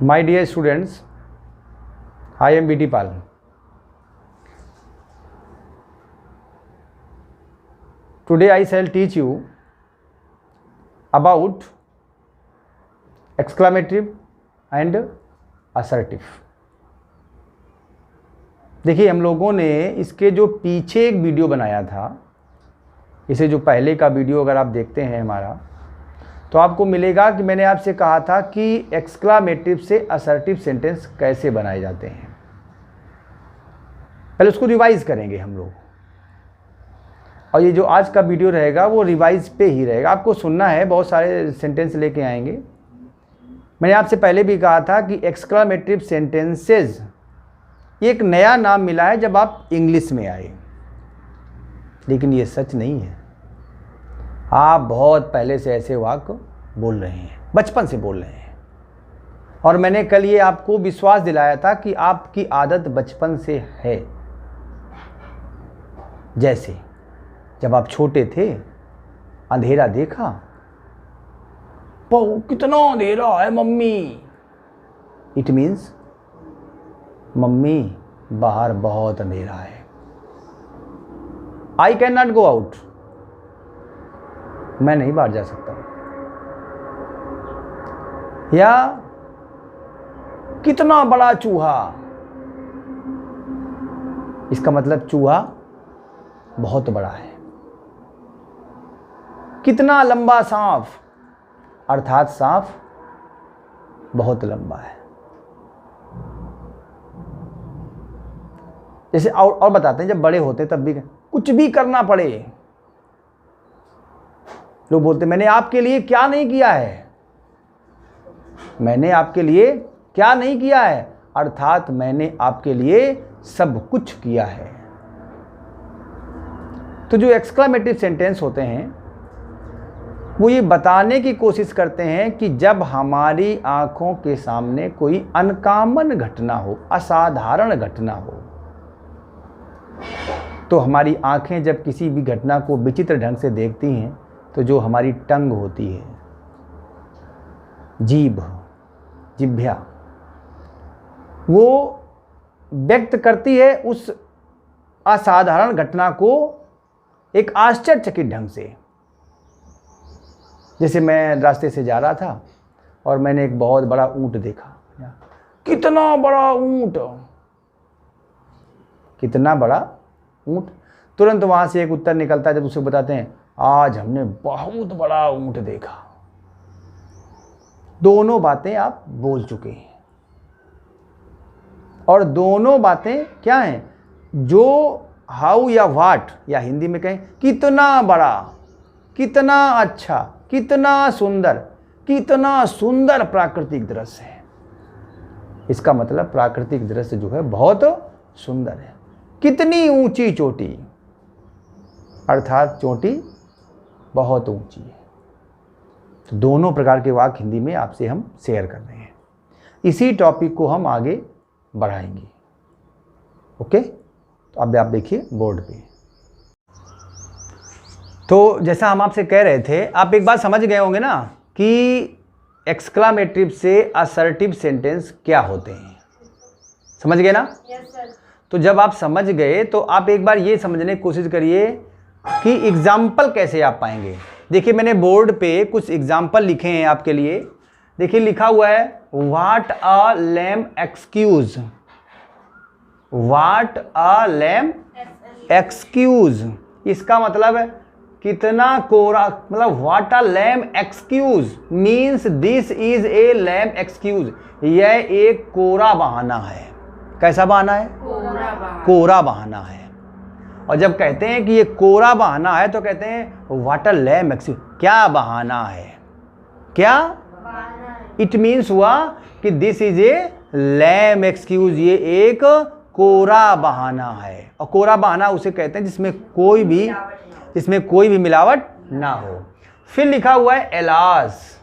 My dear students, I am BT Pal. Today I shall teach you about exclamative and assertive. देखिए, हम लोगों ने इसके जो पीछे एक वीडियो बनाया था, इसे जो पहले का वीडियो अगर आप देखते हैं हमारा, तो आपको मिलेगा कि मैंने आपसे कहा था कि एक्सक्लामेटिव से असर्टिव सेंटेंस कैसे बनाए जाते हैं। पहले उसको रिवाइज करेंगे हम लोग, और ये जो आज का वीडियो रहेगा वो रिवाइज पे ही रहेगा। आपको सुनना है, बहुत सारे सेंटेंस लेके आएंगे। मैंने आपसे पहले भी कहा था कि एक्सक्लामेटिव सेंटेंसेस एक नया नाम मिला है जब आप इंग्लिश में आए, लेकिन ये सच नहीं है। आप बहुत पहले से ऐसे वाक्य बोल रहे हैं, बचपन से बोल रहे हैं, और मैंने कल ये आपको विश्वास दिलाया था कि आपकी आदत बचपन से है। जैसे जब आप छोटे थे, अंधेरा देखा, कितना अंधेरा है मम्मी, इट मीन्स मम्मी बाहर बहुत अंधेरा है। I can not go out, मैं नहीं बाहर जा सकता। या कितना बड़ा चूहा, इसका मतलब चूहा बहुत बड़ा है। कितना लंबा सांप, अर्थात सांप बहुत लंबा है। जैसे और बताते हैं, जब बड़े होते तब भी कुछ भी करना पड़े, लोग बोलते मैंने आपके लिए क्या नहीं किया है, मैंने आपके लिए क्या नहीं किया है, अर्थात मैंने आपके लिए सब कुछ किया है। तो जो एक्सक्लामेटिव सेंटेंस होते हैं वो ये बताने की कोशिश करते हैं कि जब हमारी आंखों के सामने कोई अनकॉमन घटना हो, असाधारण घटना हो, तो हमारी आंखें जब किसी भी घटना को विचित्र ढंग से देखती हैं, तो जो हमारी टंग होती है, जिह्वा, वो व्यक्त करती है उस असाधारण घटना को एक आश्चर्यचकित ढंग से। जैसे मैं रास्ते से जा रहा था और मैंने एक बहुत बड़ा ऊंट देखा। कितना बड़ा ऊंट, कितना बड़ा ऊंट। तुरंत वहां से एक उत्तर निकलता है जब उसे बताते हैं आज हमने बहुत बड़ा ऊंट देखा। दोनों बातें आप बोल चुके हैं, और दोनों बातें क्या हैं? जो हाउ या व्हाट, या हिंदी में कहें कितना बड़ा, कितना अच्छा, कितना सुंदर प्राकृतिक दृश्य है। इसका मतलब प्राकृतिक दृश्य जो है बहुत सुंदर है। कितनी ऊंची चोटी, अर्थात चोटी बहुत ऊंची है। तो दोनों प्रकार के वाक्य हिंदी में आपसे हम शेयर कर रहे हैं। इसी टॉपिक को हम आगे बढ़ाएंगे। ओके, तो अब आप देखिए बोर्ड पे। तो जैसा हम आपसे कह रहे थे, आप एक बात समझ गए होंगे ना कि एक्सक्लामेटिव से असर्टिव सेंटेंस क्या होते हैं। समझ गए ना? Yes sir. तो जब आप समझ गए तो आप एक बार ये समझने की कोशिश करिए कि एग्जाम्पल कैसे आप पाएंगे। देखिए, मैंने बोर्ड पे कुछ एग्जाम्पल लिखे हैं आपके लिए। देखिए, लिखा हुआ है what a lame excuse, what a lame excuse. इसका मतलब है कितना कोरा, मतलब what a lame excuse means this is a lame excuse. यह एक कोरा बहाना है। कैसा बहाना है? कोरा बहाना है। और जब कहते हैं कि ये कोरा बहाना है तो कहते हैं व्हाट अ लैम एक्सक्यूज, क्या बहाना है, क्या इट मीन्स हुआ कि this is a lame excuse, ये एक कोरा बहाना है। और कोरा बहाना उसे कहते हैं जिसमें कोई भी मिलावट ना हो। फिर लिखा हुआ है एलास।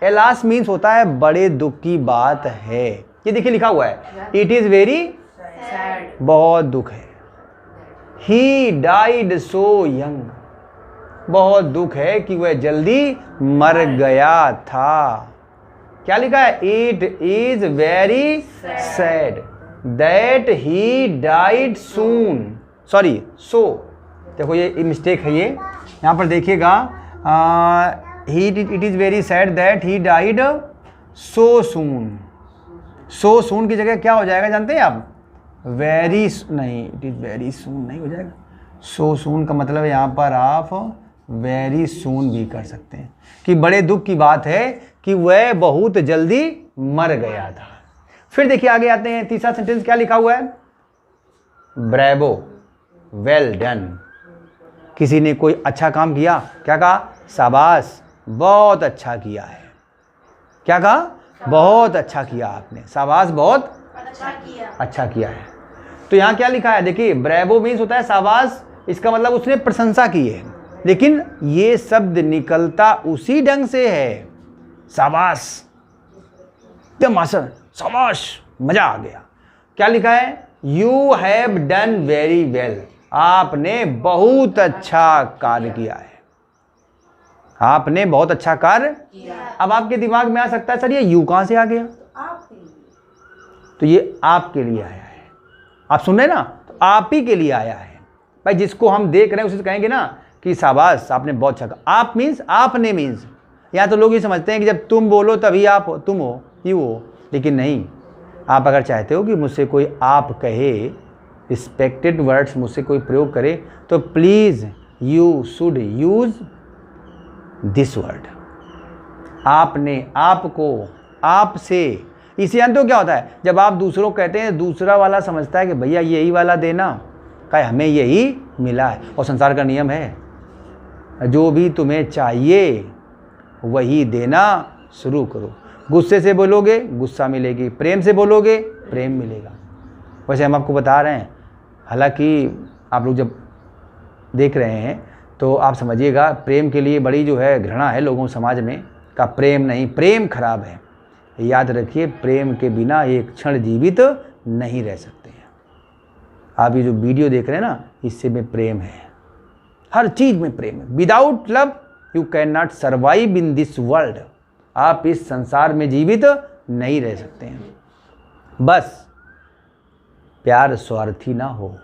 एलास मीन्स होता है बड़े दुख की बात है। ये देखिए लिखा हुआ है इट इज वेरी सैड, बहुत दुख है। ही डाइड सो यंग, बहुत दुख है कि वह जल्दी मर गया था। क्या लिखा है? It is very sad that he died soon, sorry so, देखो ये मिस्टेक है, ये यहाँ पर देखिएगा, it is very sad that he died so soon. So soon की जगह क्या हो जाएगा जानते हैं आप? वेरी, नहीं, इट इज वेरी सून नहीं हो जाएगा। सो सून का मतलब यहाँ पर आप वेरी सून भी कर सकते हैं कि बड़े दुख की बात है कि वह बहुत जल्दी मर गया था। फिर देखिए आगे आते हैं, तीसरा सेंटेंस क्या लिखा हुआ है? Bravo, well done. किसी ने कोई अच्छा काम किया, क्या कहा? शाबाश, बहुत अच्छा किया है। क्या कहा? बहुत अच्छा किया आपने, शाबाश, बहुत अच्छा किया है। तो यहाँ क्या लिखा है? देखिए ब्रेवो मीन्स होता है शाबाश, इसका मतलब उसने प्रशंसा की है, लेकिन ये शब्द निकलता उसी ढंग से है, शाबाश, शाबाश, मजा आ गया। क्या लिखा है? You have done very well, आपने बहुत अच्छा कार्य किया है, आपने बहुत अच्छा कार्य किया। अब आपके दिमाग में आ सकता है सर ये यू कहां से आ गया? तो ये आपके लिए आया है, आप सुन रहे ना, तो आप ही के लिए आया है भाई। जिसको हम देख रहे हैं उसे कहेंगे ना कि शाबाश आपने बहुत अच्छा कहा। आप मीन्स आपने मीन्स, यहाँ तो लोग ये समझते हैं कि जब तुम बोलो तभी आप हो, तुम हो, यू हो, लेकिन नहीं। आप अगर चाहते हो कि मुझसे कोई आप कहे, रिस्पेक्टेड वर्ड्स मुझसे कोई प्रयोग करे, तो please you should use this word. आपने, आपको, आपसे। इसी जानते हो क्या होता है? जब आप दूसरों को कहते हैं, दूसरा वाला समझता है कि भैया यही वाला देना, कहे हमें यही मिला है। और संसार का नियम है, जो भी तुम्हें चाहिए वही देना शुरू करो। गुस्से से बोलोगे गुस्सा मिलेगी, प्रेम से बोलोगे प्रेम मिलेगा। वैसे हम आपको बता रहे हैं, हालांकि आप लोग जब देख रहे हैं तो आप समझिएगा, प्रेम के लिए बड़ी जो है घृणा है लोगों समाज में, का प्रेम नहीं, प्रेम खराब है। याद रखिए, प्रेम के बिना एक क्षण जीवित नहीं रह सकते हैं। आप ये जो वीडियो देख रहे हैं ना, इससे में प्रेम है, हर चीज़ में प्रेम है। Without love you can not survive in this world, आप इस संसार में जीवित नहीं रह सकते हैं। बस प्यार स्वार्थी ना हो।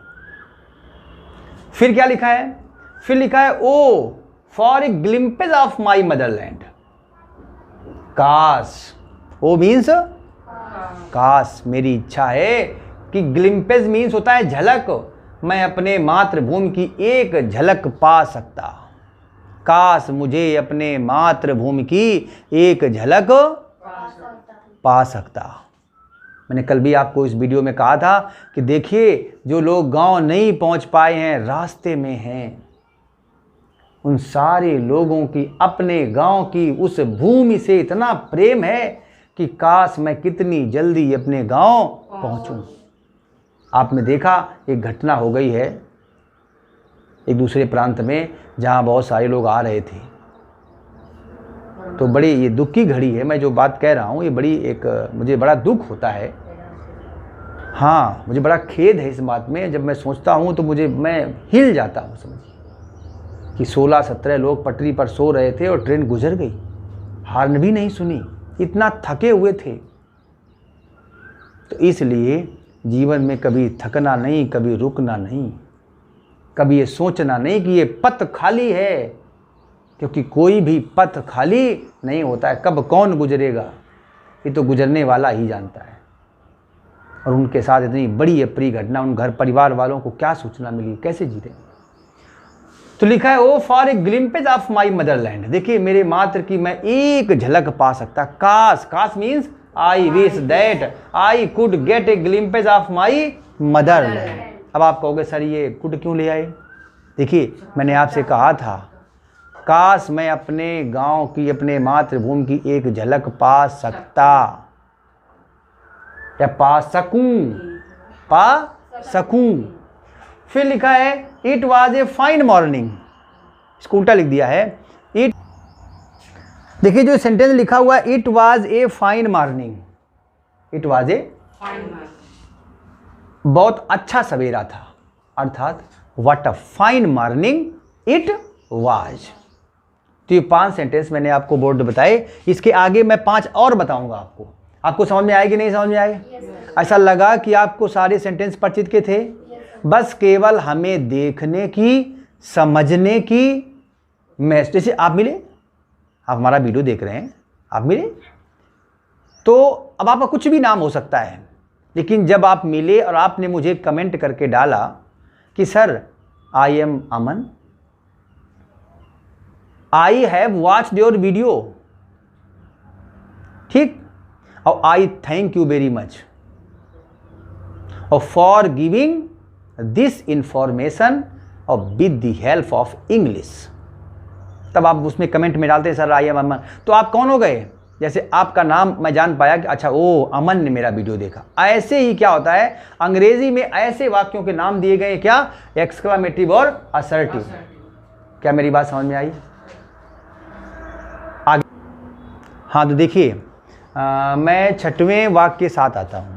फिर क्या लिखा है? फिर लिखा है ओ for a glimpse of my motherland. काश, ओ मीन्स काश, मेरी इच्छा है कि ग्लिम्पेज मीन्स होता है झलक, मैं अपने मातृभूमि की एक झलक पा सकता। काश मुझे अपने मातृभूमि की एक झलक पा सकता। मैंने कल भी आपको इस वीडियो में कहा था कि देखिए, जो लोग गांव नहीं पहुंच पाए हैं, रास्ते में हैं, उन सारे लोगों की अपने गांव की उस भूमि से इतना प्रेम है कि काश मैं कितनी जल्दी अपने गांव पहुंचूं। आपने देखा एक घटना हो गई है एक दूसरे प्रांत में, जहां बहुत सारे लोग आ रहे थे। तो बड़ी ये दुख की घड़ी है, मैं जो बात कह रहा हूँ ये बड़ी एक, मुझे बड़ा दुख होता है। हाँ, मुझे बड़ा खेद है इस बात में, जब मैं सोचता हूँ तो मैं हिल जाता हूँ। समझिए कि 16-17 लोग पटरी पर सो रहे थे और ट्रेन गुजर गई, हॉर्न भी नहीं सुनी, इतना थके हुए थे। तो इसलिए जीवन में कभी थकना नहीं, कभी रुकना नहीं, कभी ये सोचना नहीं कि ये पथ खाली है, क्योंकि कोई भी पथ खाली नहीं होता है। कब कौन गुजरेगा ये तो गुजरने वाला ही जानता है। और उनके साथ इतनी बड़ी अप्रिय घटना, उन घर परिवार वालों को क्या सूचना मिली, कैसे जीते। तो लिखा है ओ for a glimpse of my motherland. देखिए, मेरे मातृ की मैं एक झलक पा सकता। काश, काश means I wish that I could get a glimpse of my motherland. अब आप कहोगे सर ये कुड क्यों ले आए? देखिए, मैंने आपसे कहा था काश मैं अपने गांव की, अपने मातृभूमि की एक झलक पा सकता या पा सकूं। फिर लिखा है it was a fine morning, इसको उल्टा लिख दिया है। इट, देखिए जो सेंटेंस लिखा हुआ है it was a fine morning, it was a बहुत अच्छा सवेरा था, अर्थात what a fine morning it was. तो ये 5 सेंटेंस मैंने आपको बोर्ड बताए। इसके आगे मैं 5 और बताऊंगा आपको। आपको समझ में आएगी नहीं समझ में आएगी? ऐसा लगा कि आपको सारे सेंटेंस परिचित के थे, बस केवल हमें देखने की, समझने की। जैसे आप मिले, आप हमारा वीडियो देख रहे हैं, आप मिले, तो अब आपका कुछ भी नाम हो सकता है, लेकिन जब आप मिले और आपने मुझे कमेंट करके डाला कि sir I am Aman, I have watched your video, ठीक, और आई थैंक यू वेरी मच और फॉर गिविंग दिस इंफॉर्मेशन और with the help of English, तब आप उसमें कमेंट में डालते हैं सर आई एम अमन, तो आप कौन हो गए? जैसे आपका नाम मैं जान पाया कि अच्छा ओ अमन ने मेरा वीडियो देखा। ऐसे ही क्या होता है, अंग्रेजी में ऐसे वाक्यों के नाम दिए गए, क्या, एक्सक्लेमेटिव और असर्टिव। क्या मेरी बात समझ में आई? आगे हाँ, तो देखिए मैं 6वें वाक्य के साथ आता हूँ।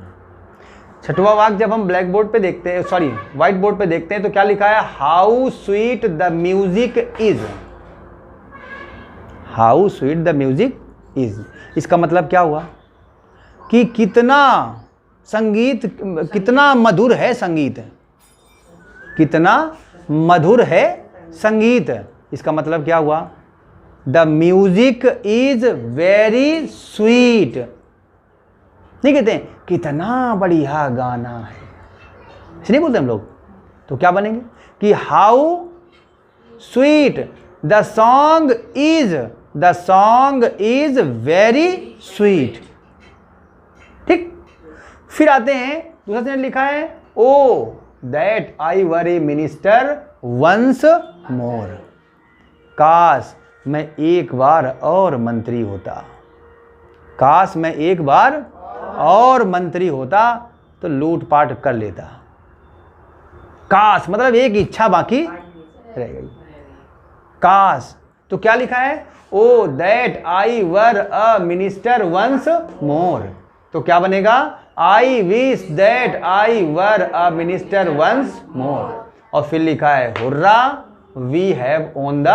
6वां वाक्य जब हम ब्लैक बोर्ड पे देखते हैं, सॉरी व्हाइट बोर्ड पे देखते हैं, तो क्या लिखा है? How sweet the music is. How sweet the music is, इसका मतलब क्या हुआ कि कितना संगीत, कितना मधुर है संगीत, कितना मधुर है संगीत। इसका मतलब क्या हुआ? The music is very sweet. नहीं कहते हैं कितना बढ़िया गाना है, ऐसे नहीं बोलते हम लोग। तो क्या बनेंगे कि how sweet the song is, the song is very sweet, ठीक। फिर आते हैं दूसरा सेंटेंस लिखा है, oh that I were a minister once more. काश मैं एक बार और मंत्री होता, काश मैं एक बार और मंत्री होता तो लूटपाट कर लेता। काश मतलब एक इच्छा बाकी रह गई, काश। तो क्या लिखा है? Oh that I were a minister once more. तो क्या बनेगा? I wish that I were a minister once more. और फिर लिखा है hurrah we have won the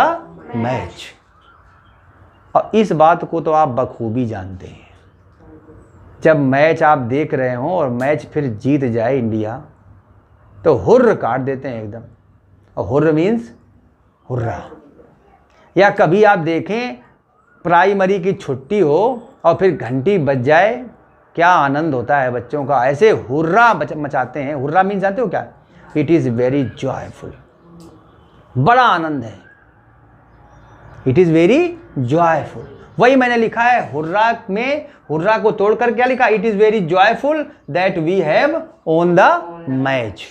match. और इस बात को तो आप बखूबी जानते हैं, जब मैच आप देख रहे हो और मैच फिर जीत जाए इंडिया, तो हुर्र काट देते हैं एकदम। और हुर्र मीन्स हुर्रा। या कभी आप देखें प्राइमरी की छुट्टी हो और फिर घंटी बज जाए, क्या आनंद होता है बच्चों का, ऐसे हुर्रा मचाते हैं। हुर्रा मीन्स जानते हो क्या? इट इज़ वेरी जॉयफुल, बड़ा आनंद है, इट इज़ वेरी जॉयफुल। वही मैंने लिखा है हुर्रा में, हुर्रा को तोड़कर क्या लिखा? It is very joyful that we have won the match.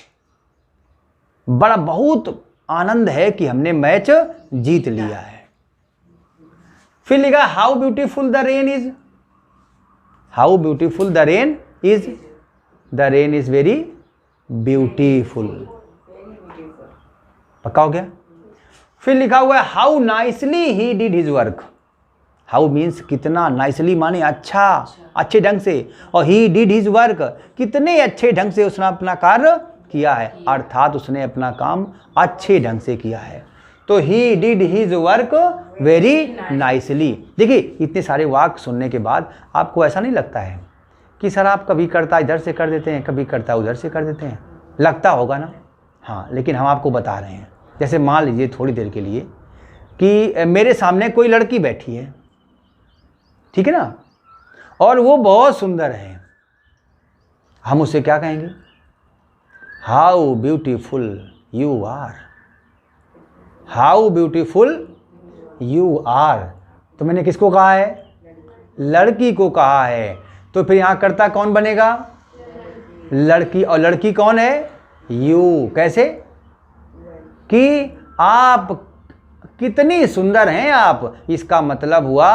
बड़ा बहुत आनंद है कि हमने मैच जीत लिया है। फिर लिखा how beautiful the rain is, how beautiful the rain is, the rain is very beautiful. पक्का हो गया? फिर लिखा हुआ है how nicely he did his work. How means कितना, नाइसली माने अच्छा, अच्छे ढंग से, और ही डिड हिज वर्क, कितने अच्छे ढंग से उसने अपना कार्य किया है, अर्थात उसने अपना काम अच्छे ढंग से किया है। तो ही did his work very nicely. देखिए इतने सारे वाक्य सुनने के बाद आपको ऐसा नहीं लगता है कि सर आप कभी कर्ता इधर से कर देते हैं, कभी कर्ता उधर से कर देते हैं? लगता होगा ना। हाँ, लेकिन हम आपको बता रहे हैं। जैसे मान लीजिए थोड़ी देर के लिए कि मेरे सामने कोई लड़की बैठी है, ठीक है ना, और वो बहुत सुंदर है, हम उसे क्या कहेंगे? How beautiful you are, how beautiful you are. तो मैंने किसको कहा है? लड़की को कहा है। तो फिर यहां कर्ता कौन बनेगा? लड़की। और लड़की कौन है? यू। कैसे? कि आप कितनी सुंदर हैं आप, इसका मतलब हुआ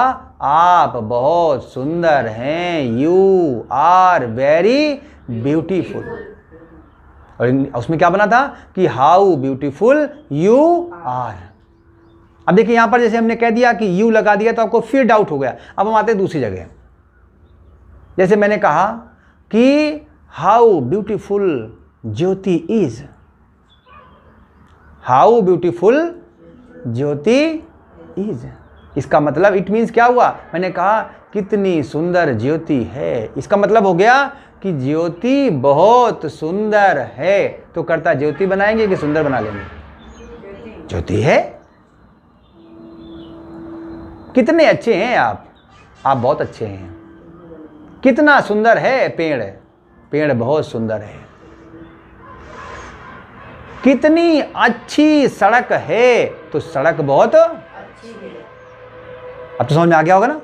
आप बहुत सुंदर हैं। You are very beautiful. और उसमें क्या बना था कि हाउ ब्यूटीफुल यू आर। अब देखिए यहां पर जैसे हमने कह दिया कि यू लगा दिया तो आपको फिर डाउट हो गया। अब हम आते हैं दूसरी जगह। जैसे मैंने कहा कि how beautiful Jyoti is, how beautiful Jyoti is. इसका मतलब इट मीन्स क्या हुआ, मैंने कहा कितनी सुंदर ज्योति है, इसका मतलब हो गया कि ज्योति बहुत सुंदर है। तो कर्ता ज्योति बनाएंगे कि सुंदर बना लेंगे? ज्योति है। कितने अच्छे हैं आप बहुत अच्छे हैं। कितना सुंदर है पेड़, पेड़ बहुत सुंदर है। कितनी अच्छी सड़क है, तो सड़क बहुत अच्छी है। अब तो समझ में आ गया होगा ना।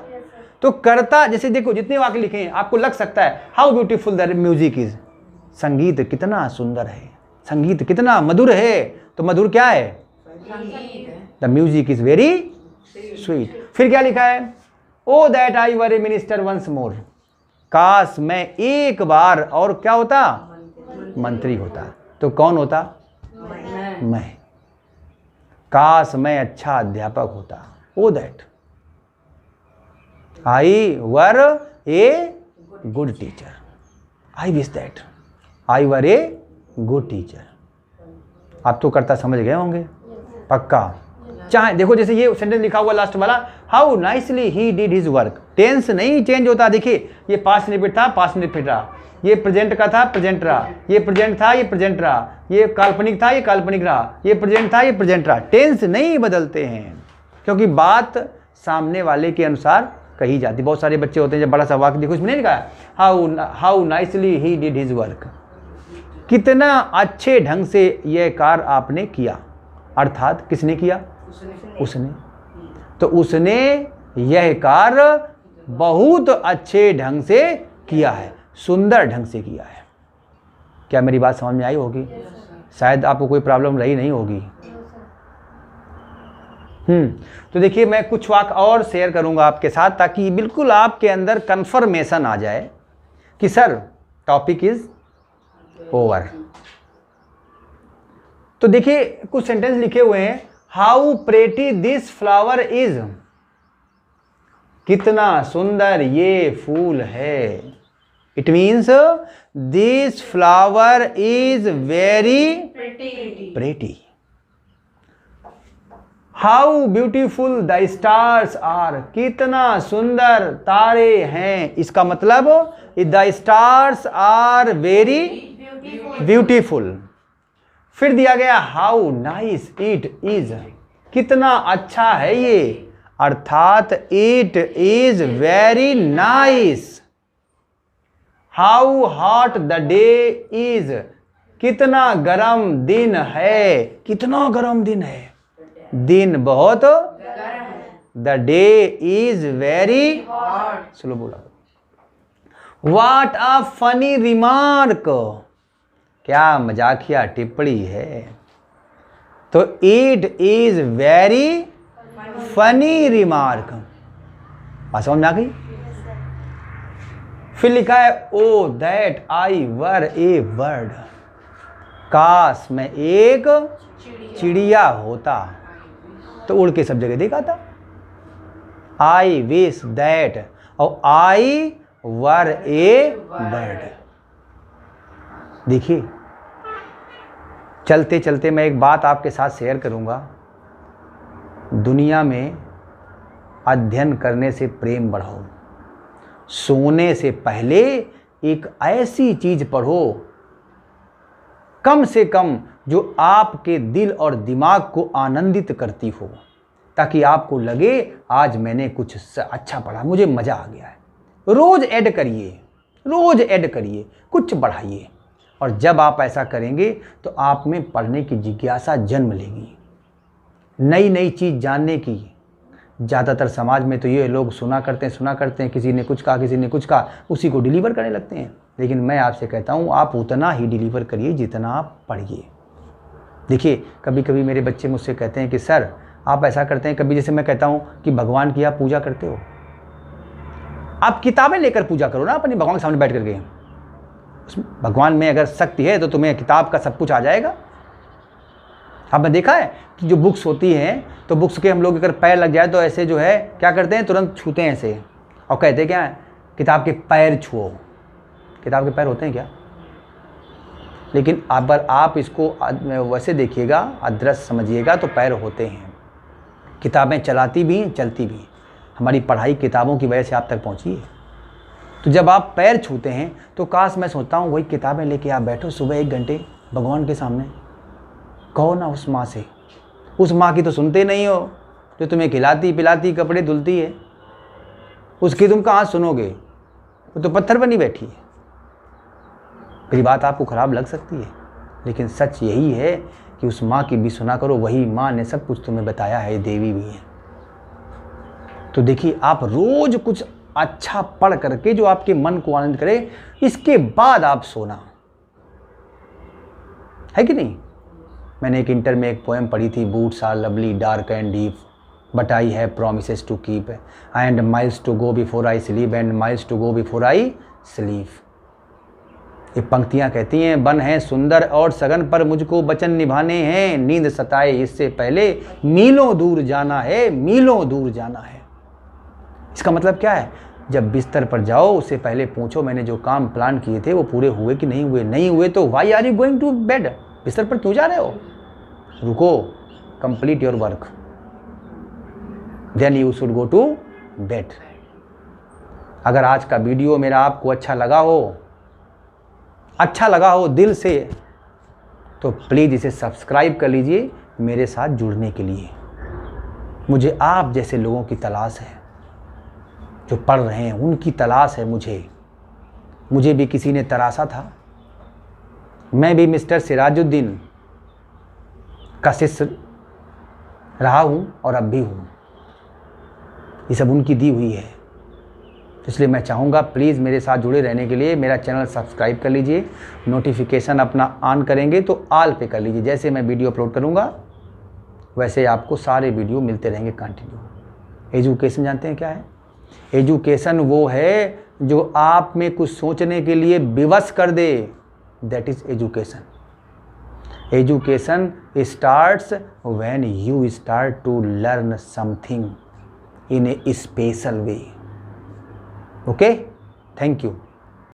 तो कर्ता, जैसे देखो जितने वाक्य लिखे हैं आपको लग सकता है how beautiful the music is, संगीत कितना सुंदर है, संगीत कितना मधुर है। तो मधुर क्या है? The music is very sweet. फिर क्या लिखा है? Oh that I were a minister once more, काश मैं एक बार और क्या होता? मंत्री होता। तो कौन होता? मैं। काश मैं अच्छा अध्यापक होता। Oh that I were a good teacher, I wish that I were a good teacher. आप तो कर्ता समझ गए होंगे पक्का। चाहे देखो जैसे ये सेंटेंस लिखा हुआ लास्ट वाला, how nicely he did his work, tense नहीं चेंज होता। देखिए ये पास्ट रिपीट था, पास्ट रिपीट रहा, ये प्रेजेंट का था, प्रेजेंट रहा, ये प्रेजेंट था, ये प्रेजेंट रहा, ये काल्पनिक था, ये काल्पनिक रहा, ये प्रेजेंट था, ये प्रेजेंट रहा। टेंस नहीं बदलते हैं क्योंकि बात सामने वाले के अनुसार कही जाती। बहुत सारे बच्चे होते हैं जब बड़ा सा वाक्य देखो इसमें नहीं लिखा how nicely he did his work, कितना अच्छे ढंग से यह कार्य आपने किया, अर्थात किसने किया? उसने। तो उसने यह कार्य बहुत अच्छे ढंग से किया है, सुंदर ढंग से किया है। क्या मेरी बात समझ में आई होगी? शायद आपको कोई प्रॉब्लम रही नहीं होगी। तो देखिए मैं कुछ वाक्य और शेयर करूंगा आपके साथ ताकि बिल्कुल आपके अंदर कंफर्मेशन आ जाए कि सर टॉपिक इज ओवर। तो देखिए कुछ सेंटेंस लिखे हुए हैं, how pretty this flower is, कितना सुंदर ये फूल है। It means this flower is very pretty. How beautiful the stars are, कितना सुंदर तारे हैं। इसका मतलब the stars are very beautiful. फिर दिया गया हाउ नाइस इट इज, कितना अच्छा है ये, अर्थात it is very nice. How hot the day is, कितना गर्म दिन है, कितना गर्म दिन है, दिन बहुत the day is very slow बोला। व्हाट अ फनी रिमार्क, क्या मजाकिया टिप्पणी है। तो it is very funny remark. बात समझ में आ गई? फिर लिखा है oh that I were A bird, काश मैं एक चिड़िया होता। तो उड़ के सब जगह देखा था। आई विश दैट और आई वर ए बर्ड। देखिए चलते चलते मैं एक बात आपके साथ शेयर करूंगा। दुनिया में अध्ययन करने से प्रेम बढ़ाओ, सोने से पहले एक ऐसी चीज पढ़ो कम से कम जो आपके दिल और दिमाग को आनंदित करती हो, ताकि आपको लगे आज मैंने कुछ अच्छा पढ़ा, मुझे मज़ा आ गया है। रोज़ ऐड करिए, रोज़ ऐड करिए, कुछ बढ़ाइए। और जब आप ऐसा करेंगे तो आप में पढ़ने की जिज्ञासा जन्म लेगी, नई नई चीज़ जानने की। ज़्यादातर समाज में तो ये लोग सुना करते हैं, किसी ने कुछ कहा, किसी ने कुछ कहा, उसी को डिलीवर करने लगते हैं। लेकिन मैं आपसे कहता हूँ आप उतना ही डिलीवर करिए जितना आप पढ़िए। देखिए कभी कभी मेरे बच्चे मुझसे कहते हैं कि सर आप ऐसा करते हैं, कभी जैसे मैं कहता हूँ कि भगवान की आप पूजा करते हो, आप किताबें लेकर पूजा करो ना अपने भगवान के सामने बैठ करके। भगवान में अगर शक्ति है तो तुम्हें किताब का सब कुछ आ जाएगा। आपने देखा है कि जो बुक्स होती हैं तो बुक्स के हम लोग अगर पैर लग जाए तो ऐसे जो है क्या करते हैं, तुरंत छूते हैं ऐसे और कहते हैं क्या है, किताब के पैर छुओ। किताब के पैर होते हैं क्या? लेकिन अगर आप इसको वैसे देखिएगा, अदृश्य समझिएगा तो पैर होते हैं। किताबें चलाती भी हैं, चलती भी हैं। हमारी पढ़ाई किताबों की वजह से आप तक पहुंची है। तो जब आप पैर छूते हैं तो काश मैं सोचता हूँ वही किताबें लेके आप बैठो सुबह 1 घंटे भगवान के सामने, कहो ना उस माँ से। उस माँ की तो सुनते नहीं हो जो तुम्हें खिलाती पिलाती कपड़े धुलती है, उसकी तुम कहाँ सुनोगे, वो तो पत्थर बनी बैठी है। मेरी बात आपको ख़राब लग सकती है, लेकिन सच यही है कि उस माँ की भी सुना करो। वही माँ ने सब कुछ तुम्हें बताया है, देवी भी है। तो देखिए, आप रोज कुछ अच्छा पढ़ करके जो आपके मन को आनंद करे, इसके बाद आप सोना, है कि नहीं। मैंने एक इंटर में एक पोएम पढ़ी थी, woods are lovely dark and deep but I have promises to keep and miles to go before I sleep and miles to go before I sleep. ये पंक्तियां कहती हैं, बन है सुंदर और सघन पर मुझको वचन निभाने हैं, नींद सताए इससे पहले मीलों दूर जाना है, मीलों दूर जाना है। इसका मतलब क्या है, जब बिस्तर पर जाओ उससे पहले पूछो मैंने जो काम प्लान किए थे वो पूरे हुए कि नहीं हुए। नहीं हुए तो why are you going to bed, बिस्तर पर क्यों जा रहे हो। रुको, complete your work, then you should go to bed. अगर आज का वीडियो मेरा आपको अच्छा लगा हो दिल से, तो प्लीज़ इसे सब्सक्राइब कर लीजिए मेरे साथ जुड़ने के लिए। मुझे आप जैसे लोगों की तलाश है, जो पढ़ रहे हैं उनकी तलाश है मुझे भी किसी ने तराशा था। मैं भी मिस्टर सिराजुद्दीन का शिष्य रहा हूँ और अब भी हूँ। ये सब उनकी दी हुई है, इसलिए मैं चाहूँगा प्लीज़ मेरे साथ जुड़े रहने के लिए मेरा चैनल सब्सक्राइब कर लीजिए। नोटिफिकेशन अपना ऑन करेंगे तो ऑल पे कर लीजिए। जैसे मैं वीडियो अपलोड करूँगा वैसे आपको सारे वीडियो मिलते रहेंगे कंटिन्यू। एजुकेशन जानते हैं क्या है? एजुकेशन वो है जो आप में कुछ सोचने के लिए विवश कर दे, that is education. Education starts when you start to learn something in a special way. Okay, thank you.